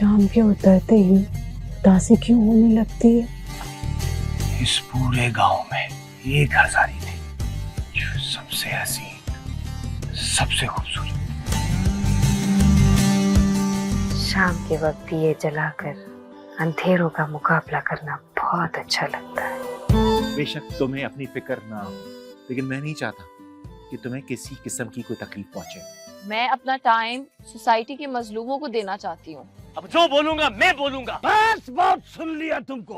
शाम के उतरते ही उदासी क्यों होने लगती है? इस पूरे गांव में एक हजारी थी जो सबसे हसीन, सबसे खूबसूरत। शाम के वक्त दिए जलाकर अंधेरों का मुकाबला करना बहुत अच्छा लगता है। बेशक तुम्हें अपनी फिक्र ना हो, लेकिन मैं नहीं चाहता कि तुम्हें किसी किस्म की कोई तकलीफ पहुंचे। मैं अपना टाइम सोसाइटी के मजलूमों को देना चाहती हूँ। अब जो बोलूंगा मैं बोलूंगा। बस बहुत सुन लिया तुमको।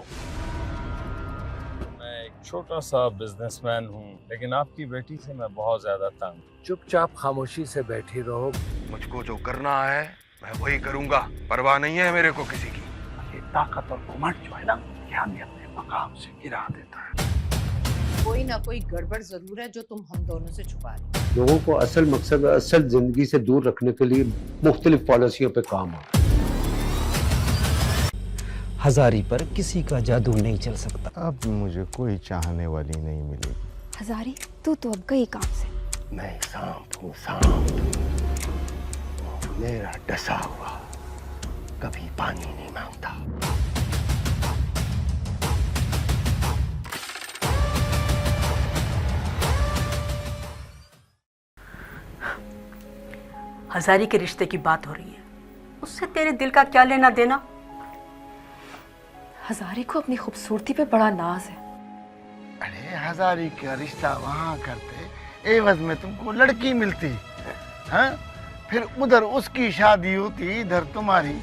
मैं एक छोटा सा बिजनेसमैन हूँ, लेकिन आपकी बेटी से मैं बहुत ज्यादा तंग। चुपचाप खामोशी से बैठी रहो। मुझको जो करना है मैं वही करूंगा, परवाह नहीं है मेरे को किसी की। ये ताकत और घमंड जो है ना, ये हमें अपने मकाम से गिरा देता है। कोई ना कोई गड़बड़ जरूर है जो तुम हम दोनों से छुपा रहे। लोगों को असल मकसद असल जिंदगी से दूर रखने के लिए मुख्तलिफ पॉलिसियों पे काम हो। हजारी पर किसी का जादू नहीं चल सकता। अब मुझे कोई चाहने वाली नहीं मिलेगी। हजारी तू तो अब गई काम से। मैं सांप हूँ, सांप। मेरा डसा हुआ कभी पानी नहीं मांगता। हजारी के रिश्ते की बात हो रही है, उससे तेरे दिल का क्या लेना देना? हजारी को अपनी खूबसूरती पे बड़ा नाज है। अरे हजारी का रिश्ता वहाँ करते, एवज में तुमको लड़की मिलती, हाँ? फिर उधर उसकी शादी होती, इधर तुम्हारी।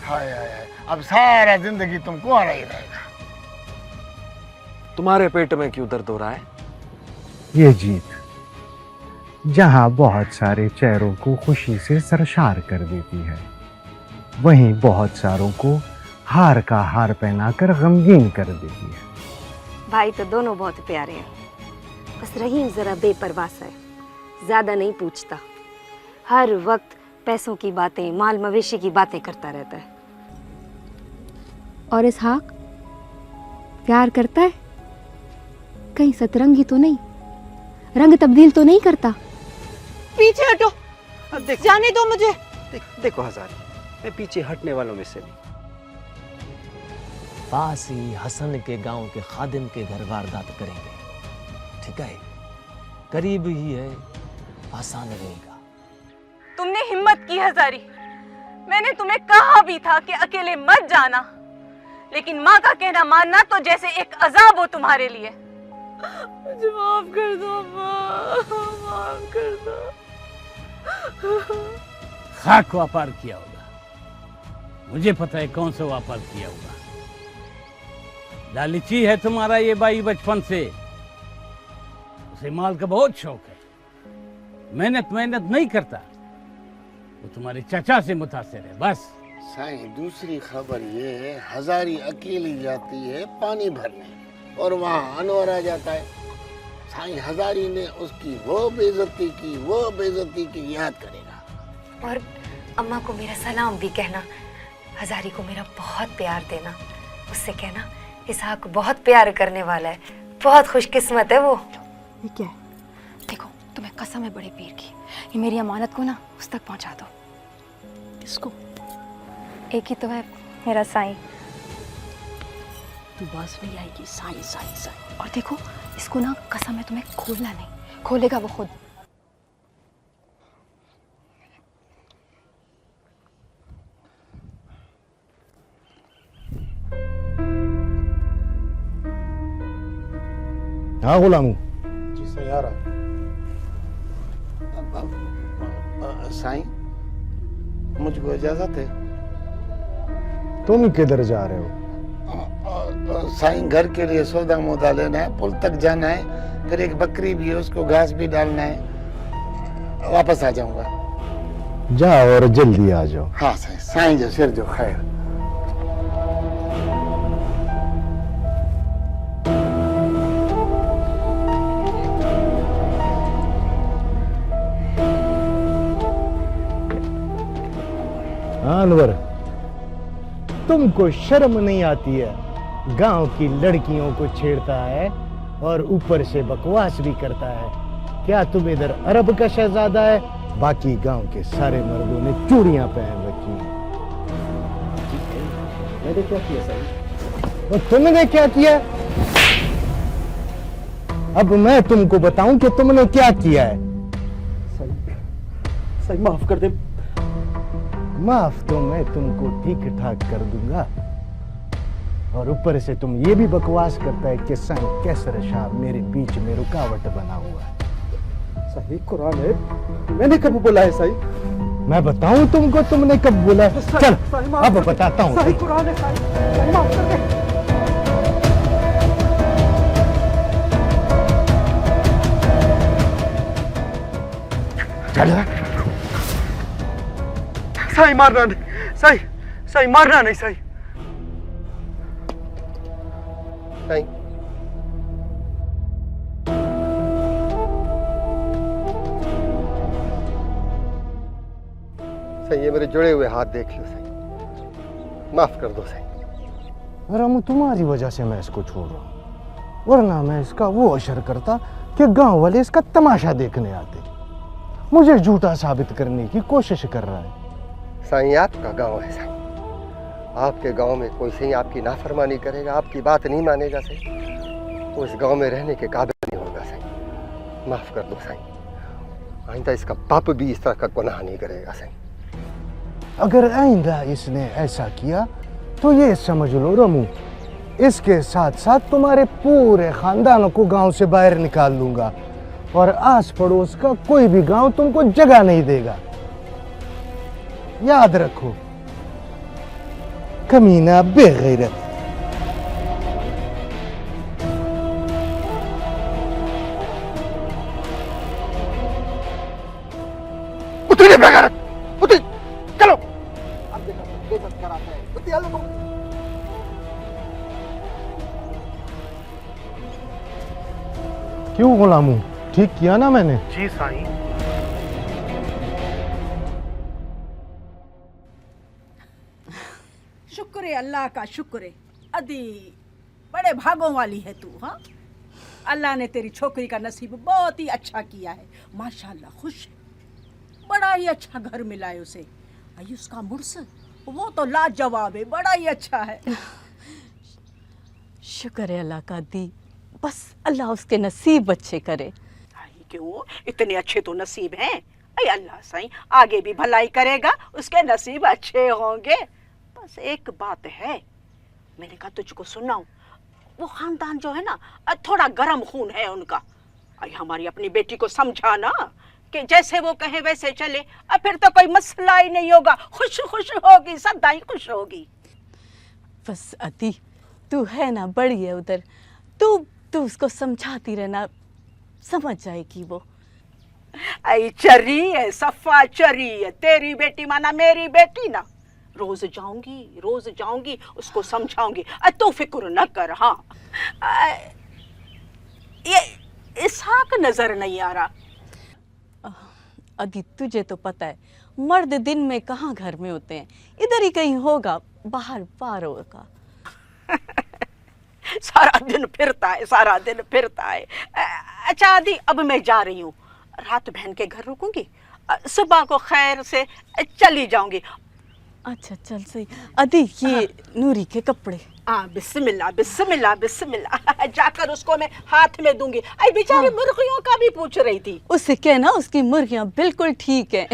हाय हाय हाय, अब सारा जिंदगी तुमको आ रही रहेगा। तुम्हारे पेट में क्यों दर्द हो रहा है? ये जीत जहां बहुत सारे चेहरों को खुशी से सरशार कर देती है, वहीं बहुत सारों को हार का हार पहनाकर गमगीन कर देती है। भाई तो दोनों बहुत प्यारे हैं, बस रहीम जरा बेपरवाह सा है, ज्यादा नहीं पूछता। हर वक्त पैसों की बातें, माल मवेशी की बातें करता रहता है। और इसहाक प्यार करता है? कहीं सतरंगी तो नहीं, रंग तब्दील तो नहीं करता? पीछे हटो, जाने दो मुझे। देखो हजारी, मैं पीछे हटने वालों में से नहीं। पास ही हसन के गांव के खादिम के घर वारदात करेंगे, ठीक है? करीब ही है, आसान रहेगा। तुमने हिम्मत की हजारी, मैंने तुम्हें कहा भी था कि अकेले मत जाना, लेकिन माँ का कहना मानना तो जैसे एक अजाब हो तुम्हारे लिए। मुझे माफ कर दो माँ, माफ कर दो। खाक व्यापार किया होगा, मुझे पता है कौन सा व्यापार किया होगा। लालची है तुम्हारा ये भाई बचपन से, उसे माल का बहुत शौक है। मेहनत नहीं करता, वो तुम्हारे चाचा से मुतासिर है बस। साईं, दूसरी खबर ये है, हजारी अकेली जाती है पानी भरने और वहाँ अनवर आ जाता है। साईं, हजारी ने उसकी वो बेइज्जती की याद करेगा। और अम्मा को मेरा सलाम भी कहना, हजारी को मेरा बहुत प्यार देना, उससे कहना इसहाक बहुत प्यार करने वाला है, बहुत खुशकिस्मत है वो। ये क्या है? देखो, तुम्हें कसम है बड़े पीर की, ये मेरी अमानत को ना उस तक पहुंचा दो। किसको? एक ही तो है, मेरा साईं। तू बात नहीं आएगी, साईं साईं साईं। और देखो, इसको ना कसम है तुम्हें खोलना नहीं, खोलेगा वो खुद। हाँ गुलामू। जी सयारा। साईं, मुझको इजाजत है? तुम किधर जा रहे हो? साईं, घर के लिए सौदा मोदा लेना है, पुल तक जाना है, फिर एक बकरी भी है, उसको घास भी डालना है, वापस आ जाऊंगा। जाओ और जल्दी आ जाओ। हाँ साईं, साईं जो सिर जो खैर। अनवर, तुमको शर्म नहीं आती है? गांव की लड़कियों को छेड़ता है और ऊपर से बकवास भी करता है। क्या तुम इधर अरब का शहजादा है? बाकी गांव के सारे मर्दों ने चूड़ियां पहन रखी हैं। मैंने क्या किया सही? तो तुमने क्या किया? अब मैं तुमको बताऊं कि तुमने क्या किया है। सही माफ कर दे। माफ तो मैं तुमको ठीक ठाक कर दूंगा, और ऊपर से तुम ये भी बकवास करता है कि सन कैसर शाह मेरे बीच में रुकावट बना हुआ है। सही कुरान है, मैंने कब बोला है सही? मैं बताऊं तुमको तुमने कब बोला? चल अब बताता हूं। सही कुरान है सही माफ कर दे। चल सही मारना नहीं, सही मारना नहीं सही। सही सही, ये मेरे जुड़े हुए हाथ देख लो सही, माफ कर दो सही। रामू तुम्हारी वजह से मैं इसको छोड़ रहा हूँ, वरना मैं इसका वो असर करता कि गांव वाले इसका तमाशा देखने आते। मुझे झूठा साबित करने की कोशिश कर रहा है। साईं आपका गांव है साईं, आपके गांव में कोई सही आपकी नाफरमानी करेगा, आपकी बात नहीं मानेगा सही, वो इस गांव में रहने के काबिल नहीं होगा सही। माफ कर दो साईं, आइंदा इसका बाप भी इस तरह का गुनाह नहीं करेगा सही। अगर आइंदा इसने ऐसा किया तो ये समझ लो रमू, इसके साथ साथ तुम्हारे पूरे खानदान को गांव से बाहर निकाल दूंगा, और आस पड़ोस का कोई भी गांव तुमको जगह नहीं देगा। याद रखो, कमीना बेगैरत। उतरिए बेगैरत, उतरिए, चलो। अब देखो बेइज्जत कराता है, उतरिए लो। क्यों गुलामू, ठीक किया ना मैंने? जी साईं। शुक्र है अल्लाह का, शुक्र है। अदी बड़े भागों वाली है तू। हाँ, अल्लाह ने तेरी छोकरी का नसीब बहुत ही अच्छा किया है, माशाल्लाह। खुश है, बड़ा ही अच्छा घर मिला है उसे। आई उसका मुर्स वो तो लाजवाब है, बड़ा ही अच्छा है। शुक्र है अल्लाह का दी, बस अल्लाह उसके नसीब अच्छे करे। क्यों, इतने अच्छे तो नसीब हैं। अरे अल्लाह साईं आगे भी भलाई करेगा, उसके नसीब अच्छे होंगे। बस एक बात है, मैंने कहा तुझको सुनाऊं, वो खानदान जो है ना थोड़ा गर्म खून है उनका। अरे हमारी अपनी बेटी को समझाना कि जैसे वो कहे वैसे चले, और फिर तो कोई मसला ही नहीं होगा, खुश खुश होगी, सदा ही खुश होगी। बस अति तू है ना, बड़ी है उधर, तू उसको समझाती रहना, समझ जाएगी वो। आई चरी है, सफा चरी है, तेरी बेटी माना मेरी बेटी ना। रोज जाऊंगी उसको समझाऊंगी, तू फिक्र न कर। हाँ, ये इसहाक नजर नहीं आ रहा। अदी तुझे तो पता है, मर्द दिन में कहाँ घर में होते हैं, इधर ही कहीं होगा, बाहर पार होगा। सारा दिन फिरता है। अच्छा आदि, अब मैं जा रही हूँ, रात बहन के घर रुकूंगी, सुबह को खैर से चली जाऊंगी। अच्छा चल सही। अदी ये नूरी के कपड़े। हाँ, बिस्मिल्लाह बिस्मिल्लाह बिस्मिल्लाह। जाकर उसको मैं हाथ में दूंगी। आई बेचारी मुर्गियों का भी पूछ रही थी, उससे कहना उसकी मुर्गियां बिल्कुल ठीक है।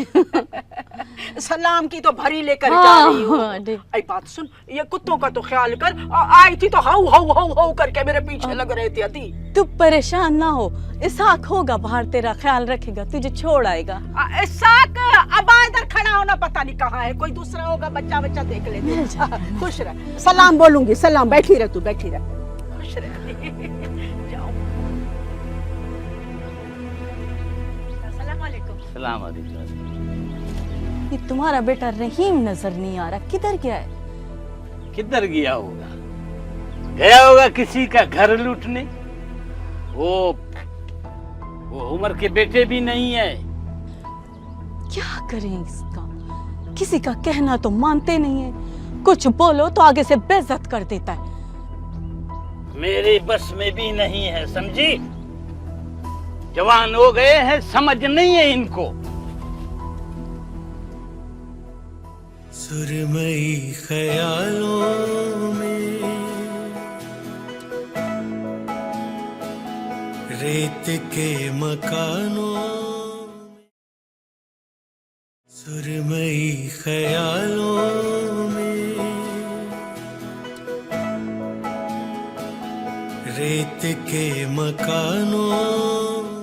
सलाम की तो भरी लेकर जा रही हूँ। आई बात सुन, ये कुत्तों का तो ख्याल कर। आई थी तो हाउ हाउ हाउ हाउ करके मेरे पीछे लग रहे थे। अदी तू परेशान ना हो, इसहाक होगा बाहर, तेरा ख्याल रखेगा, तुझे छोड़ आएगा। इसहाक अब इधर खड़ा होना पता नहीं कहाँ है, कोई दूसरा होगा, बच्चा देख लेते। खुश रह, सलाम बोलूंगी, सलाम। बैठी रह तू, बैठी रह, खुश रह। जाओ। अस्सलाम वालेकुम। सलाम वालेकुम। ये तुम्हारा बेटा रहीम नजर नहीं आ रहा, किधर गया है? किधर गया होगा किसी का घर लूटने। वो उम्र के बेटे भी नहीं है। क्या करें इसका, किसी का कहना तो मानते नहीं है, कुछ बोलो तो आगे से बेइज्जत कर देता है। मेरे बस में भी नहीं है, समझी? जवान हो गए हैं, समझ नहीं है इनको। सुरमई ख्यालों में रेत के मकानों में, सुरमई ख्यालों में रेत के मकानों में।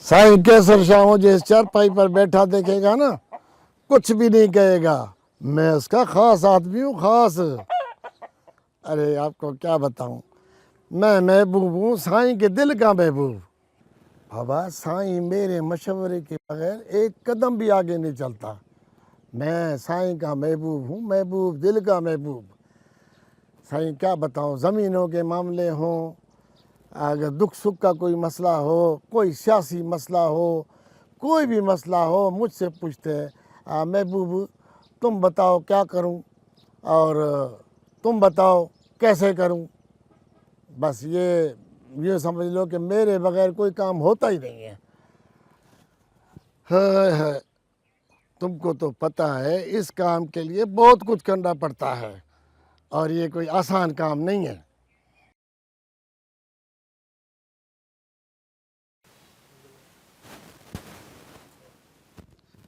साईं केसर शाह मुझे इस चारपाई पर बैठा देखेगा ना, कुछ भी नहीं कहेगा। मैं उसका खास आदमी हूँ, खास। अरे आपको क्या बताऊँ, मैं महबूब हूँ साईं के दिल का महबूब। बाबा साईं मेरे मशवरे के बगैर एक कदम भी आगे नहीं चलता। मैं साईं का महबूब हूँ, महबूब दिल का महबूब। साईं क्या बताऊँ, ज़मीनों के मामले हों, अगर दुख सुख का कोई मसला हो, कोई सियासी मसला हो, कोई भी मसला हो, मुझसे पूछते हैं महबूब तुम बताओ क्या करूं और तुम बताओ कैसे करूं। बस ये समझ लो कि मेरे बगैर कोई काम होता ही नहीं है। है। तुमको तो पता है इस काम के लिए बहुत कुछ करना पड़ता है और ये कोई आसान काम नहीं है।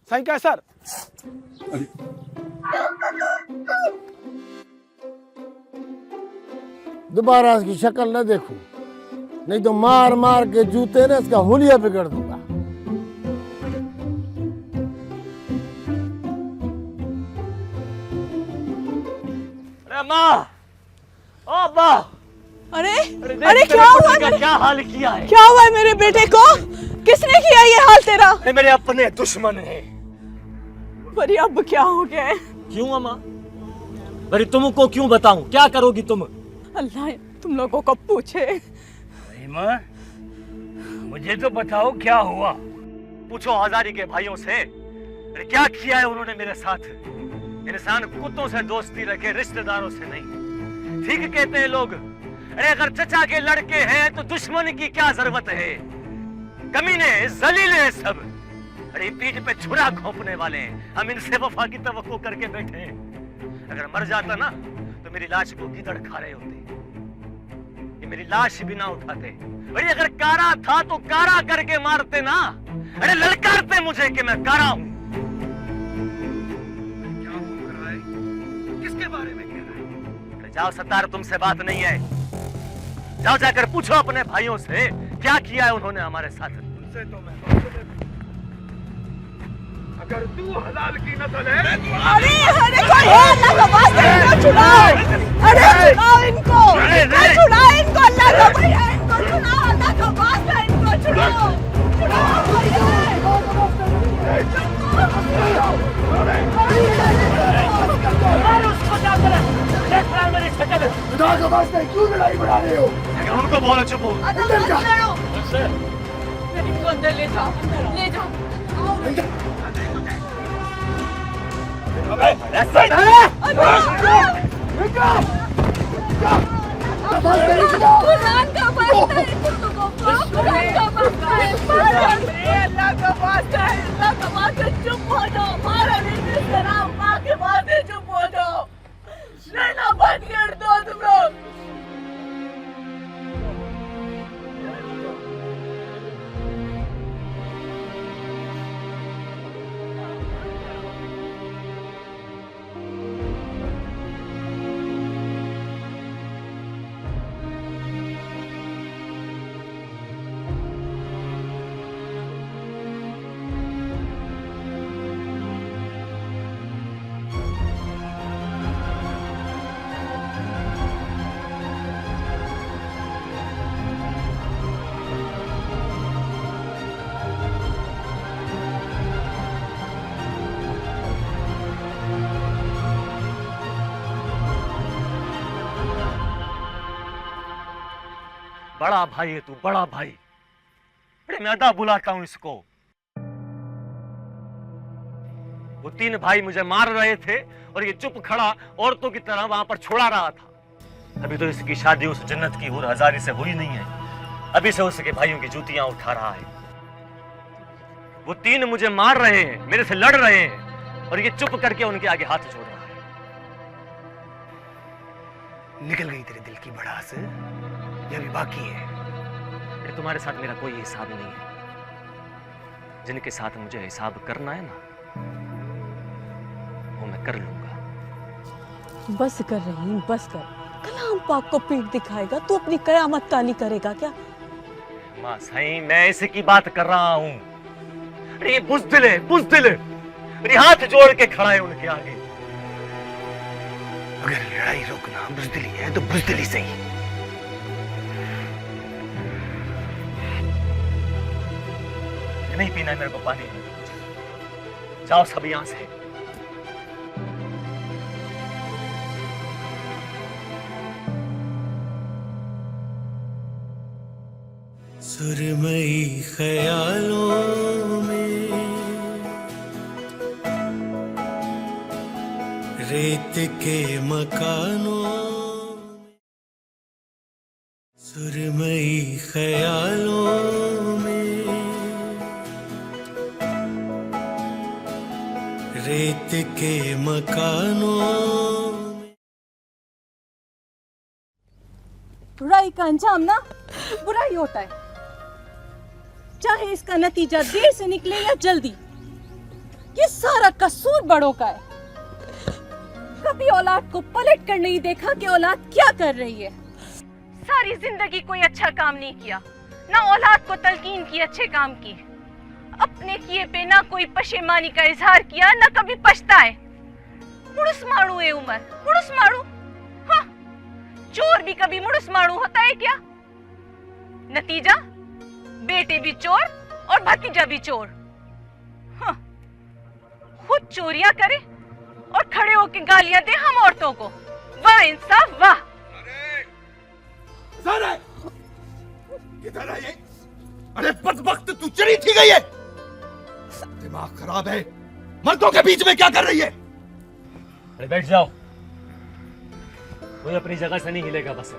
साईं क्या सर? दोबारा इसकी शक्ल न देखूं, नहीं तो मार मार के जूते ने इसका हुलिया बिगड़ दूंगा। अरे माँ, ओ माँ, अरे अरे क्या हुआ? क्या हाल किया है? क्या हुआ है मेरे बेटे को? किसने किया ये हाल तेरा? मेरे अपने दुश्मन हैं। पर अब क्या हो गया है? क्यों अम्मा? अरे तुमको क्यों बताऊं? क्या करोगी तुम? अल्लाह तुम लोगों को पूछे। माँ, मुझे तो बताओ क्या हुआ? पूछो हजारी के भाइयों से, अरे क्या किया है उन्होंने मेरे साथ। इंसान कुत्तों से दोस्ती रखे, रिश्तेदारों से नहीं। ठीक कहते हैं लोग, अरे अगर चचा के लड़के हैं तो दुश्मन की क्या जरूरत है। कमीने जलीले सब, अरे पीठ पे छुरा घोंपने वाले हैं। हम इनसे वफा की तवक्को करके बैठे हैं। अगर मर जाता ना तो मेरी लाश को गिदड़ खा रहे होते। ये मेरी लाश भी ना उठाते। अरे अगर कारा था तो कारा करके मारते ना। अरे ललकारते मुझे कि मैं कारा हूं। क्या कर रहा है? किसके बारे में कह रहा है? अरे जाओ सत्तार, तुमसे बात नहीं है। जाओ जाकर पूछो अपने भाइयों से क्या किया है उन्होंने हमारे साथ। उनसे तो मैं अगर तू हलाल की नस्ल है। अरे अरे कोई है, अल्लाह का वास्ता इनको छुड़ाओ। अरे छुड़ाओ इनको, छुड़ाओ इनको, अल्लाह का भाई है, इनको छुड़ाओ, अल्लाह का वास्ता इनको छुड़ाओ, छुड़ाओ भाई है। उसको क्या करे? देख रहा मेरी शक्ल। खुदा का वास्ता क्यों लड़ाई बढ़ा रहे हो? उनको बोलो चुप हो। अंदर जाओ। इनको अंदर ले जाओ, ले जाओ। कुरान का वास्ता है, कुरान का वास्ता है, अल्लाह का वास्ता है, अल्लाह का वास्ता। चुप हो जाओ, मारा नहीं इस तरह, माँ के वास्ते चुप हो जाओ। लेना बंद कर दो तुम लोग। बड़ा भाई है तू, बड़ा भाई। अरे मैं अदा बुलाता हूं इसको। वो तीन भाई मुझे मार रहे थे और ये चुप खड़ा औरतों की तरह वहां पर छोड़ा रहा था। अभी तो इसकी शादी उस जन्नत की हूर हजारी से हुई नहीं है। अभी से उसके भाइयों की जूतियां उठा रहा है। वो तीन मुझे मार रहे हैं, मेरे से लड़ रहे हैं और ये चुप करके उनके आगे हाथ जोड़ रहा है। निकल गई तेरे दिल की भड़ास, ये अभी बाकी है। अरे तुम्हारे साथ मेरा कोई हिसाब नहीं है। जिनके साथ मुझे हिसाब करना है ना, वो मैं कर लूंगा। बस कर रहीम, बस कर। कलाम पाक को पीठ दिखाएगा तो अपनी कयामत ताली करेगा क्या? माँ सही, मैं इसी की बात कर रहा हूँ। अरे ये बुज़दिल है, बुज़दिल। अरे हाथ जोड़ के खड़ा है उनके आगे। अगर लड़ाई रोकना बुज़दिली है तो बुज़दिली सही। नहीं पीना है मेरे को पानी। जाओ सब यहां से। सुरमई ख्यालों में रेत के मकानों में, सुरमई ख्यालों में रेत के मकानों में। बुराई का अंजाम ना बुराई होता है, चाहे इसका नतीजा देर से निकले या जल्दी। ये सारा कसूर बड़ों का है। कभी औलाद को पलट कर नहीं देखा कि औलाद क्या कर रही है। सारी जिंदगी कोई अच्छा काम नहीं किया, ना औलाद को तलकीन की अच्छे काम की। अपने किए पे ना कोई पशेमानी का इजहार किया, ना कभी पछताए। मुड़ुस मारू है उमर, मुड़ुस मारू। हाँ, चोर भी कभी मुड़ुस मारू होता है क्या? नतीजा बेटे भी चोर और भतीजा भी चोर। हाँ, खुद चोरियां करे और खड़े होके गालियां दे हम औरतों को। वाह इंसाफ, वाह। किधर है ये? अरे बदबख्त, तू चली थी गई है। दिमाग खराब है। मर्दों के बीच में क्या कर रही है? अरे बैठ जाओ, कोई अपनी जगह से नहीं हिलेगा। बस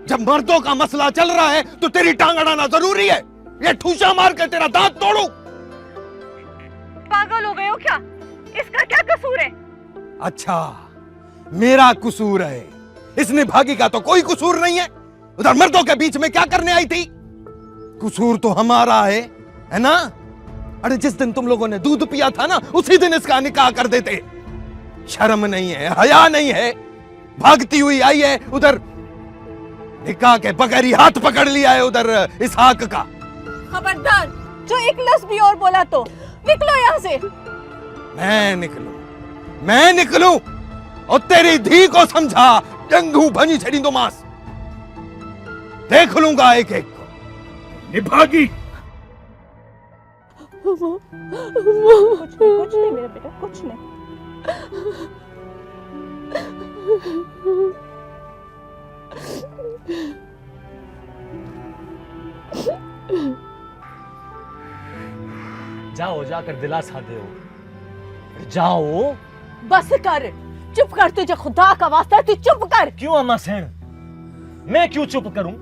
जब मर्दों का मसला चल रहा है तो तेरी टांग अड़ाना जरूरी है। ये ठूसा मार कर तेरा दांत तोड़ू। पागल हो गए हो क्या? इसका क्या कसूर है? अच्छा, मेरा कसूर है। इस निभागी का तो कोई कसूर नहीं है। उधर मर्दों के बीच में क्या करने आई थी? कसूर तो हमारा है ना? अरे जिस दिन तुम लोगों ने दूध पिया था ना, उसी दिन इसका निकाह कर देते। शर्म नहीं है, हया नहीं है, भागती हुई आई है उधर, निकाह के बगैर ही हाथ पकड़ लिया है उधर इसहाक का। खबरदार, जो एक लफ्ज भी और बोला तो निकलो यहाँ से। मैं निकलूं और तेरी धी को समझा डंगू भनी छड़ी तो मांस देख लूंगा एक एक को। निभागी कुछ नहीं मेरा बेटा, कुछ नहीं। जाओ, जाकर दिलासा दो, जाओ। बस कर, चुप कर, तुझे खुदा का वास्ता है, तू चुप कर। क्यों अम्मा सेन, मैं क्यों चुप करूं?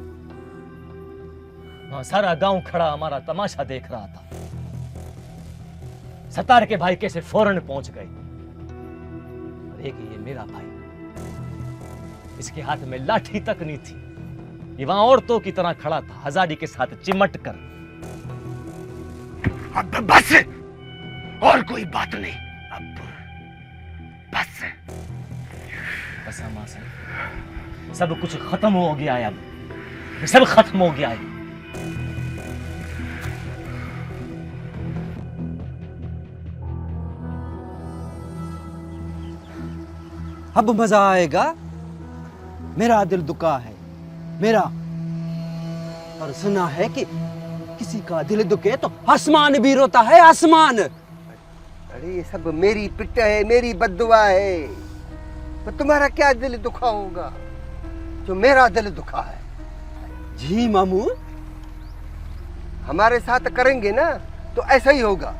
वहां सारा गांव खड़ा हमारा तमाशा देख रहा था। सतार के भाई कैसे फौरन पहुंच गए। और एक ये मेरा भाई, इसके हाथ में लाठी तक नहीं थी, ये वहां औरतों की तरह खड़ा था, हजारी के साथ चिमट कर। अब बस, और कोई बात नहीं, अब बस। बस अम्मा सेन, सब कुछ खत्म हो गया है, अब सब खत्म हो गया है। अब मजा आएगा। मेरा दिल दुखा है, मेरा। और सुना है कि किसी का दिल दुखे तो आसमान भी रोता है, आसमान। अरे ये सब मेरी पिट है, मेरी बद्दुआ है। तो तुम्हारा क्या दिल दुखा होगा जो मेरा दिल दुखा है? जी मामू, हमारे साथ करेंगे ना तो ऐसा ही होगा।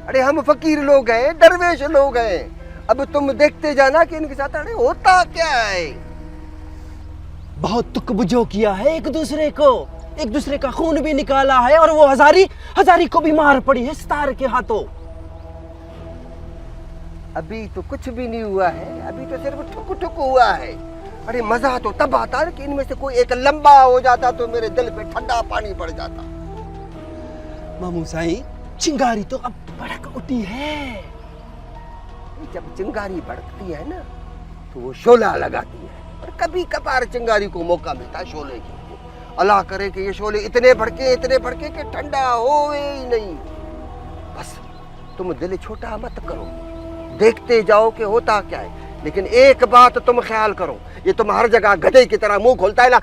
अरे हम फकीर लोग हैं, दरवेश लोग हैं। अब तुम देखते जाना कि इनके साथ अरे होता क्या है। बहुत तुक बुझो किया है एक दूसरे को, एक दूसरे का खून भी निकाला है, और वो हजारी को भी मार पड़ी है सितार के हाथों। अभी तो कुछ भी नहीं हुआ है, अभी तो सिर्फ ठुक ठुक हुआ है। अरे मजा तो तब आता कि इनमें से कोई एक लंबा हो जाता तो मेरे दिल पे ठंडा पानी पड़ जाता। मामू साईं, चिंगारी तो अब भड़क उठी है। जब चिंगारी भड़कती है ना तो वो शोला लगाती है, और कभी कभार चिंगारी को मौका मिलता है शोले के लिए। अल्लाह करे कि ये शोले इतने भड़के कि ठंडा होवे ही नहीं। बस तुम दिल छोटा मत करो, देखते जाओ कि होता क्या है। लेकिन एक बात तुम ख्याल करो, ये तुम हर जगह गधे की तरह मुंह खोलता है ना,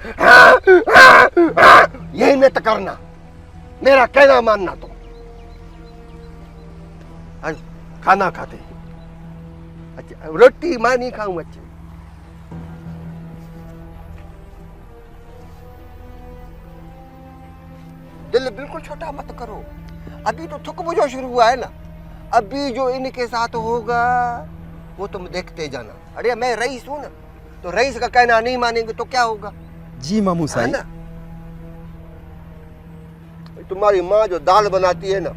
यही मत करना, मेरा कहना मानना। तुम आज खाना खाते, अच्छा रोटी मां नहीं खाऊं। अच्छा दिल बिल्कुल छोटा मत करो, अभी तो थुक बुझो शुरू हुआ है ना। अभी जो इनके साथ होगा वो तुम देखते जाना। अरे मैं रईस हूं ना, तो रईस का कहना नहीं मानेंगे तो क्या होगा? जी मामू साईं। तुम्हारी माँ जो दाल बनाती है ना,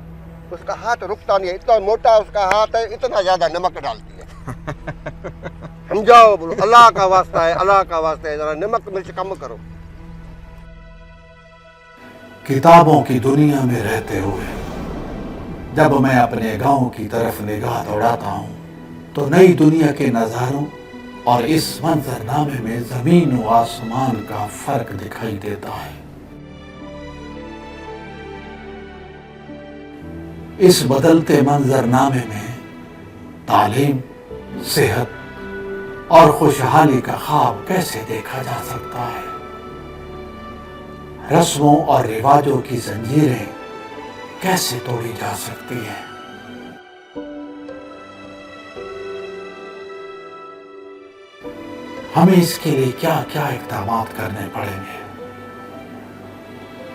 उसका हाथ रुकता नहीं है, इतना मोटा उसका हाथ है, इतना ज्यादा नमक डालती है। समझाओ, बोलो अल्लाह का वास्ता है, अल्लाह का वास्ता है, जरा नमक मिर्च कम करो। किताबों की दुनिया में रहते हुए जब मैं अपने गांव की तरफ निगाह दौड़ाता हूं तो नई दुनिया के नजारों और इस मंजरनामे में जमीन व आसमान का फर्क दिखाई देता है। इस बदलते मंजरनामे में तालीम, सेहत और खुशहाली का ख्वाब कैसे देखा जा सकता है? रस्मों और रिवाजों की जंजीरें कैसे तोड़ी जा सकती हैं? हमें इसके लिए क्या क्या इक़दाम करने पड़ेंगे?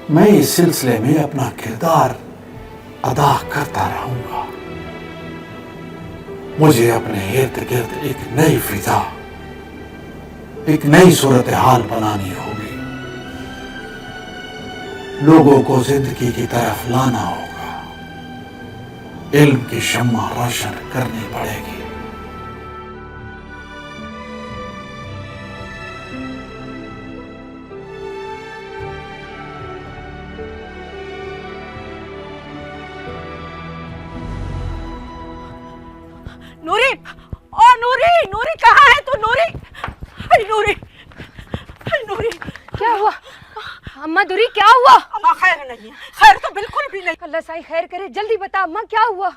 मैं इस सिलसिले में अपना किरदार अदा करता रहूंगा। मुझे अपने इर्द गिर्द एक नई फिजा, एक नई सूरत हाल बनानी होगी। लोगों को जिंदगी की तरफ लाना होगा, इल्म की शम्मा रोशन करनी पड़ेगी। नूरी, ओ नूरी, नूरी कहाँ है तू? नूरी, हाय नूरी, हाय नूरी। क्या हुआ अम्मा? दूरी क्या हुआ? अम्मा खैर नहीं है, खैर तो बिल्कुल भी नहीं। अल्लाह साईं खैर करे, जल्दी बता अम्मा क्या हुआ?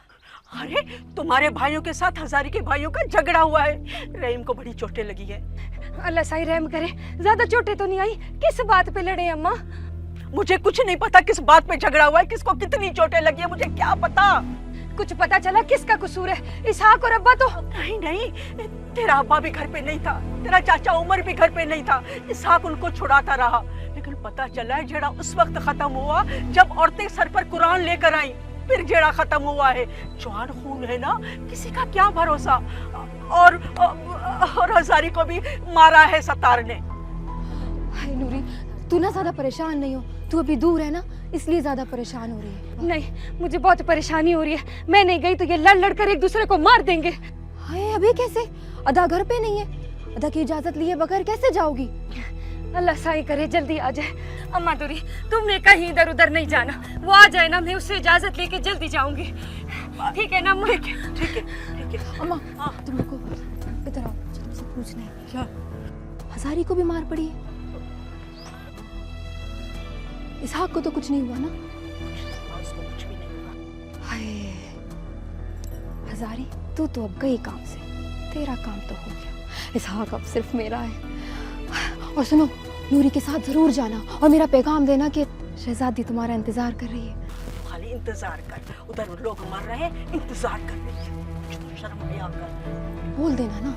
अरे तुम्हारे भाइयों के साथ हजारी के भाइयों का झगड़ा हुआ है। रहीम को बड़ी चोटें लगी है। अल्लाह साईं रहम करे, ज्यादा चोटें तो नहीं आई? किस बात पे लड़े अम्मा? मुझे कुछ नहीं पता किस बात पे झगड़ा हुआ है, किसको कितनी चोटें लगी है, मुझे क्या पता। कुछ पता चला किसका कसूर है? इसहाक और अब्बा तो? नहीं नहीं, तेरा अब्बा भी घर पे नहीं था, तेरा चाचा उमर भी घर पे नहीं था। इसहाक उनको छुड़ाता रहा, लेकिन पता चला है जेड़ा उस वक्त खत्म हुआ जब औरतें सर पर कुरान लेकर आई, फिर जेड़ा खत्म हुआ है। जवान खून है ना, किसी का क्या भरोसा। और हजारी को भी मारा है सतार ने। हाय नूरी, तू ना ज्यादा परेशान नहीं हो, तू अभी दूर है ना इसलिए ज्यादा परेशान हो रही है। नहीं, मुझे बहुत परेशानी हो रही है, मैं नहीं गई तो ये लड़ लड़ कर एक दूसरे को मार देंगे। हाय अभी कैसे? अदा घर पे नहीं है, अदा की इजाजत लिए बगैर कैसे जाओगी? अल्लाह साईं करे जल्दी आ जाए। अम्मा दूरी, तुमने कहीं इधर उधर नहीं जाना, वो आ जाए ना मैं उससे इजाजत लेके जल्दी जाऊंगी, ठीक है ना अम्मा? ठीक है ठीक है ठीक है। अम्मा तुम लोग को इधर आओ, मुझसे पूछना है। क्या? हजारी को भी मार पड़ी है? इसहाक को तो कुछ नहीं हुआ ना? उसको कुछ भी नहीं हुआ। हाय हजारी, तू तो अब गई काम से, तेरा काम तो हो गया, इसहाक अब सिर्फ मेरा है। और सुनो, नूरी के साथ जरूर जाना और मेरा पैगाम देना कि शहजादी तुम्हारा इंतजार कर रही है। खाली इंतजार कर, उधर लोग मर रहे हैं, इंतजार कर रही है। मुझे तो शर्म आया कर। बोल देना ना।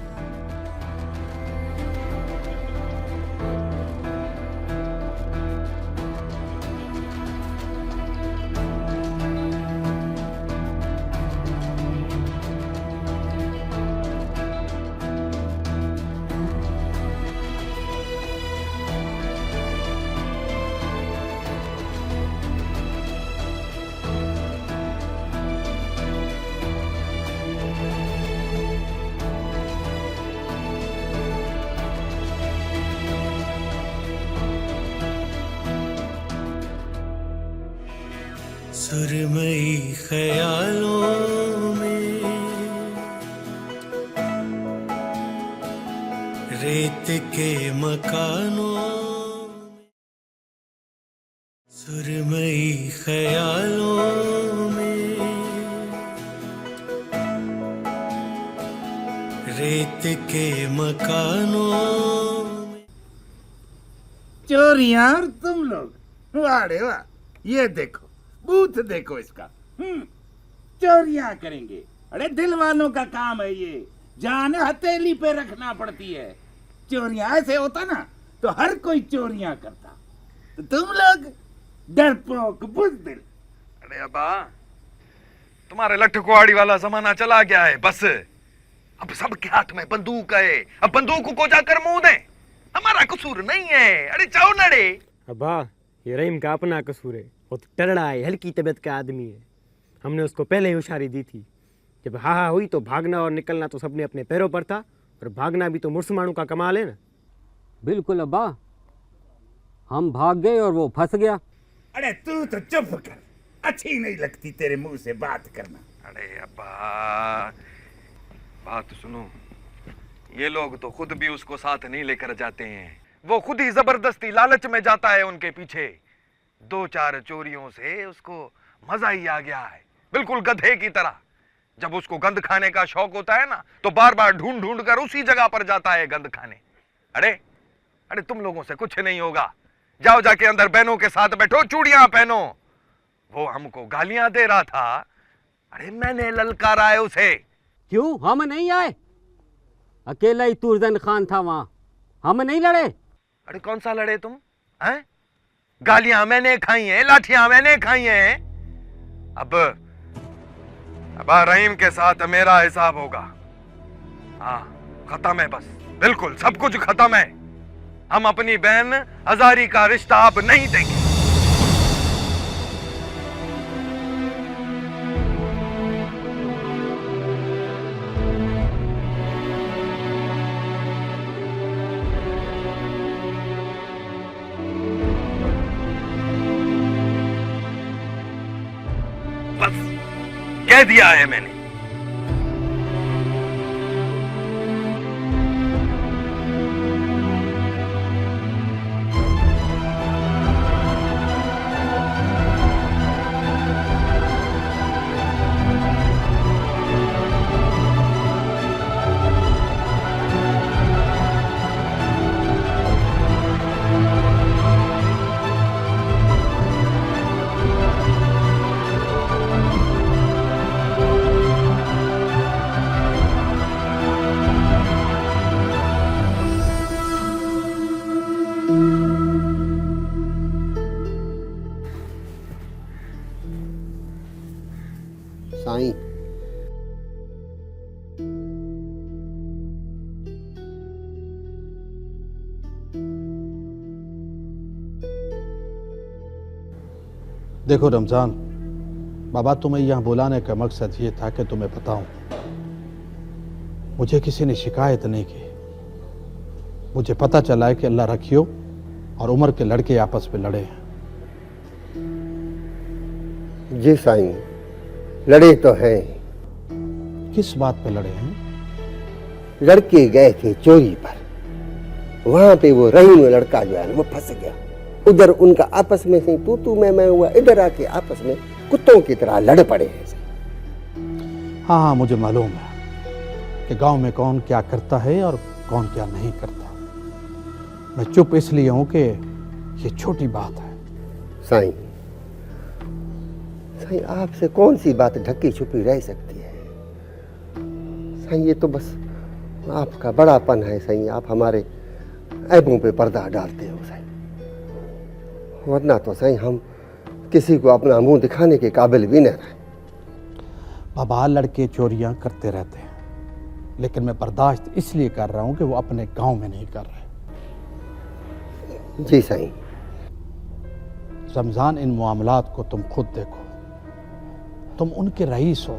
सुरमई ख्यालों में रेत के मकानों में, सुरमई ख्यालों में रेत के मकानों में। चोरियां और तुम लोग, वाड़े वाह, ये देखो बूथ देखो इसका। चोरियां करेंगे, अरे दिल वालों का काम है ये, जान हथेली पे रखना पड़ती है। चोरियां ऐसे होता ना तो हर कोई चोरियां करता, तो तुम लोग डरपोक बुज़दिल। अरे अब्बा, तुम्हारे लट्ठ कुआड़ी वाला जमाना चला गया है, बस अब सबके हाथ में बंदूक है, अब बंदूक को जाकर मुंह दे, हमारा कसूर नहीं है। अरे जाओ लड़े। अब्बा, ये रहीम का अपना कसूर है, वो तो टरड़ा है, हल्की तबीयत का आदमी है। हमने उसको पहले ही होशियारी दी थी, जब हा हुई तो भागना और निकलना तो सबने अपने पैरों पर था, और भागना भी तो मुर्समानों का कमाल है ना। बिल्कुल अब्बा, हम भाग गए और वो फंस गया। अरे तू तो चुप कर, अच्छी नहीं लगती तेरे मुंह से बात करना। अरे अब्बा, बात सुनो, ये लोग तो खुद भी उसको साथ नहीं लेकर जाते हैं, वो खुद ही जबरदस्ती लालच में जाता है उनके पीछे। 2-4 चोरियों से उसको मजा ही आ गया है, बिल्कुल गधे की तरह। जब उसको गंद खाने का शौक होता है ना, तो बार बार ढूंढ ढूंढ कर उसी जगह पर जाता है गंद खाने। अरे अरे तुम लोगों से कुछ नहीं होगा, जाओ जाके अंदर बहनों के साथ बैठो, चूड़ियां पहनो। वो हमको गालियां दे रहा था, अरे मैंने ललकारा है उसे। क्यों हम नहीं आए? अकेला ही तुर्जन खान था वहां, हम नहीं लड़े। अरे कौन सा लड़े तुम? हैं? गालियां मैंने खाई हैं, लाठियां मैंने खाई हैं। अब रहीम के साथ मेरा हिसाब होगा। हाँ, खत्म है, बस बिल्कुल सब कुछ खत्म है। हम अपनी बहन हजारी का रिश्ता अब नहीं देंगे। बस कह दिया है मैंने। देखो रमजान, बाबा तुम्हें यहाँ बुलाने का मकसद ये था कि तुम्हें बताऊं, मुझे किसी ने शिकायत नहीं की। मुझे पता चला है कि अल्लाह रखियो और उमर के लड़के आपस में लड़े हैं। जी साईं, लड़े तो हैं। किस बात पे लड़े हैं? लड़के गए थे चोरी पर, वहां पे वो रहीम लड़का जो है वो फंस गया। उधर उनका आपस में से तू मैं हुआ, इधर आके आपस में कुत्तों की तरह लड़ पड़े हैं। हाँ हाँ, मुझे मालूम है कि गांव में कौन क्या करता है और कौन क्या नहीं करता। मैं चुप इसलिए हूं कि ये छोटी बात है। साईं, साईं आपसे कौन सी बात ढकी छुपी रह सकती है? साईं ये तो बस आपका बड़ापन है साईं, आप हमारे ऐबों पे पर्दा डालते हो साईं, वरना तो साईं हम किसी को अपना मुंह दिखाने के काबिल भी नहीं रहे। बाबा, लड़के चोरियां करते रहते हैं, लेकिन मैं बर्दाश्त इसलिए कर रहा हूं कि वो अपने गांव में नहीं कर रहे। जी साईं। रमजान, इन मामलात को तुम खुद देखो। तुम उनके रईस हो।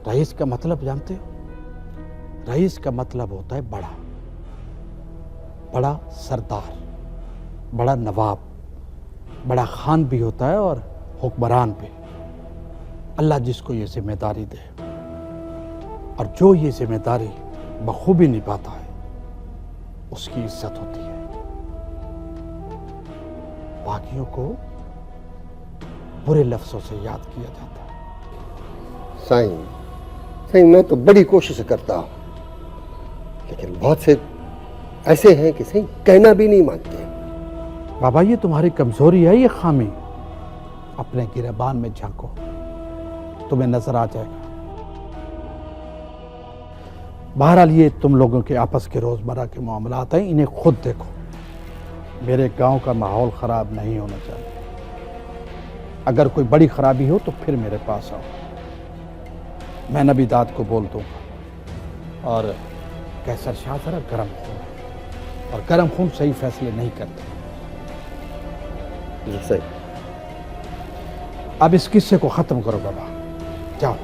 रईस का मतलब जानते हो? रईस का मतलब होता है बड़ा, बड़ा सरदार, बड़ा नवाब, बड़ा खान भी होता है और हुक्मरान भी। अल्लाह जिसको ये जिम्मेदारी दे और जो ये जिम्मेदारी बखूबी निभाता है, उसकी इज्जत होती है। बाकियों को बुरे लफ्जों से याद किया जाता है। साईं, साईं मैं तो बड़ी कोशिश करता हूं, लेकिन बहुत से ऐसे हैं कि साईं कहना भी नहीं मानते। बाबा, ये तुम्हारी कमजोरी है, ये खामी। अपने गिरबान में झांको, तुम्हें नजर आ जाएगा। बहरहाल ये तुम लोगों के आपस के रोजमर्रा के मामलात हैं, इन्हें खुद देखो। मेरे गांव का माहौल खराब नहीं होना चाहिए। अगर कोई बड़ी खराबी हो तो फिर मेरे पास आओ, मैं नबीदाद को बोल दूंगा। और कैसर शाह जरा गर्म खून है, और गर्म खून सही फैसले नहीं करते। जी सही। अब इस किस्से को खत्म करो बाबा, जाओ।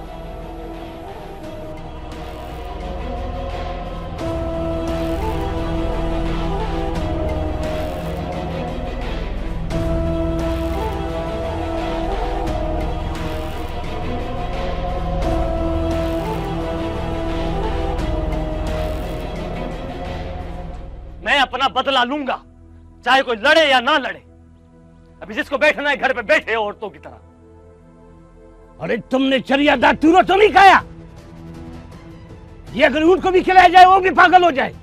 मैं अपना बदला लूंगा, चाहे कोई लड़े या ना लड़े। अभी जिसको बैठना है घर पे बैठे औरतों की तरह। अरे तुमने चरियादार तूरो तो नहीं खाया? ये अगर उनको भी खिलाया जाए वो भी पागल हो जाए।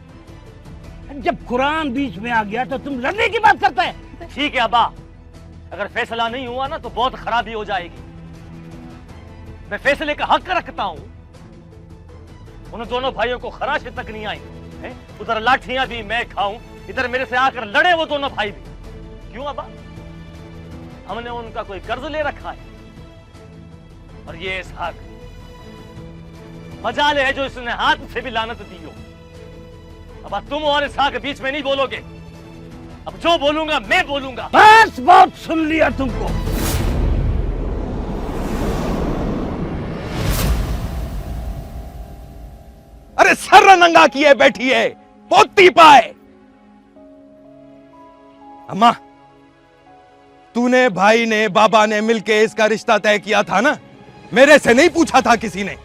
जब कुरान बीच में आ गया तो तुम लड़ने की बात करते हैं। ठीक है अब्बा, अगर फैसला नहीं हुआ ना तो बहुत खराबी हो जाएगी। मैं फैसले का हक रखता हूं। उन दोनों भाइयों को खराशे तक नहीं आई, उधर लाठियां भी मैं खाऊं, इधर मेरे से आकर लड़े वो दोनों भाई भी। क्यों अब्बा? हमने उनका कोई कर्ज ले रखा है? और ये इसहाक मजाल है जो इसने हाथ से भी लानत दी हो। अब तुम और इसहाक बीच में नहीं बोलोगे। अब जो बोलूंगा मैं बोलूंगा। बस बहुत सुन लिया तुमको। अरे सर नंगा किए बैठी है, पोती पाए। अम्मा, तूने, भाई ने, बाबा ने मिलके इसका रिश्ता तय किया था ना? मेरे से नहीं पूछा था किसी ने?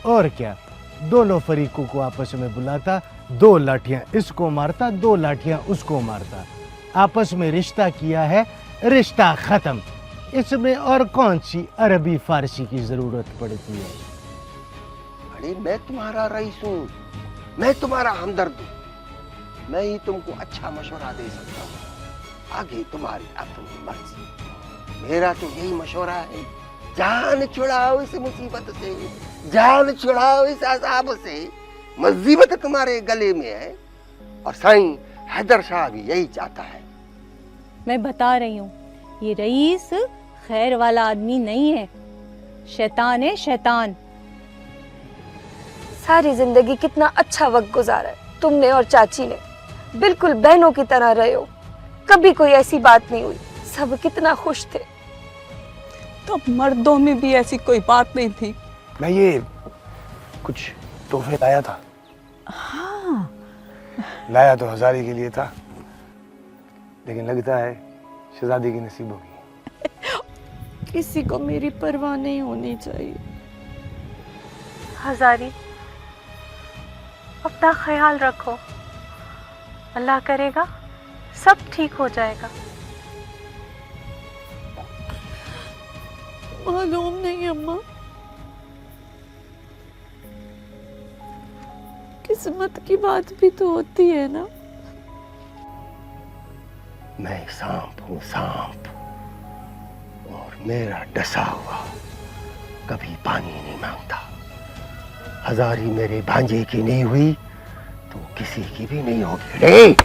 और क्या, दोनों फरीकों को आपस में बुलाता, 2 लाठियां इसको मारता, 2 लाठियां उसको मारता। आपस में रिश्ता किया है, रिश्ता खत्म। इसमें और कौन सी अरबी फारसी की जरूरत पड़ती है? अरे मैं तुम्हारा रईस हूँ, मैं तुम्हारा हमदर्द हूँ, मैं ही तुमको अच्छा मशवरा दे सकता हूँ। आगे तुम्हारी अपनी मर्जी। मेरा तो यही मशवरा है, जान छुड़ाओ इस मुसीबत से, जान छुड़ाओ इस अजाब से। मुसीबत तुम्हारे गले में है, और साईं हैदर शाह भी यही चाहता है। मैं बता रही हूँ, ये रईस खैर वाला आदमी नहीं है, शैतान है, शैतान। सारी जिंदगी कितना अच्छा वक्त गुजारा है तुमने और चाची ने, बिल्कुल बहनों की तरह रहे हो, कभी कोई ऐसी बात नहीं हुई। सब कितना खुश थे। तब मर्दों में भी ऐसी कोई बात नहीं थी। मैं ये कुछ तोहफे लाया था। हाँ। लाया तो हजारी के लिए था, लेकिन लगता है शहजादी की नसीब होगी। किसी को मेरी परवाह नहीं होनी चाहिए। हजारी, अपना ख्याल रखो, अल्लाह करेगा सब ठीक हो जाएगा। मालूम नहीं अम्मा, किस्मत की बात भी तो होती है ना। मैं सांप हूँ, सांप, और मेरा डसा हुआ कभी पानी नहीं मांगता। हजारी मेरे भांजे की नहीं हुई तो किसी की भी नहीं होगी। रे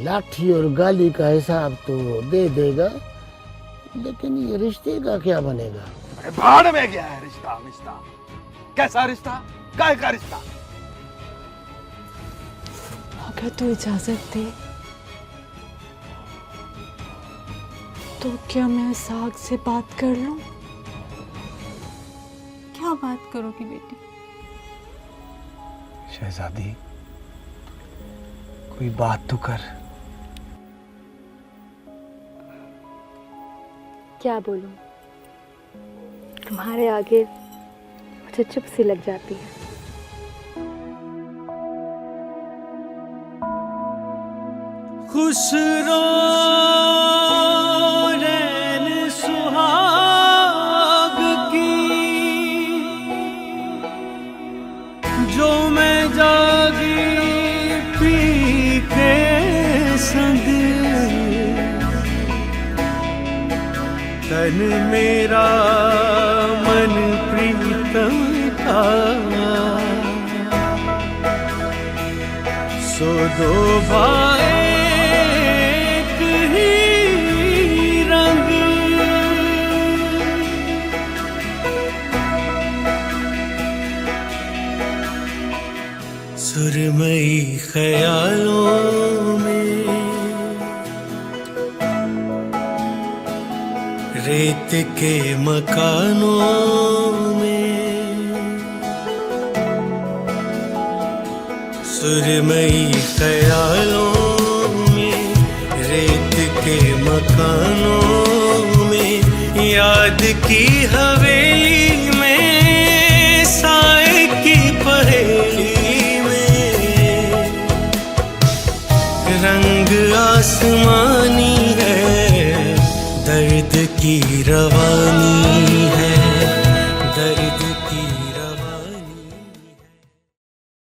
लाठी और गाली का हिसाब तो दे देगा, लेकिन ये रिश्ते का क्या बनेगा? अरे भाड़ में गया है रिश्ता मिश्ता। कैसा रिश्ता, काय का रिश्ता? अगर तू इजाजत दे तो क्या मैं साग से बात कर लूं? क्या बात करोगी बेटी? शहजादी, कोई बात तो कर। क्या बोलूं? तुम्हारे आगे मुझे चुप सी लग जाती है। खुसरो रैन सुहाग की, जो मैं जागी पी के संग, तन मेरा मन प्रीतम का, सो दो भाई सुरमई ख्यालों में, रेत के मकानों में, सुरमई ख्यालों में, रेत के मकानों में, याद की हवेली में, साए की पहेली, रंग आसमानी है, दर्द की रवानी है।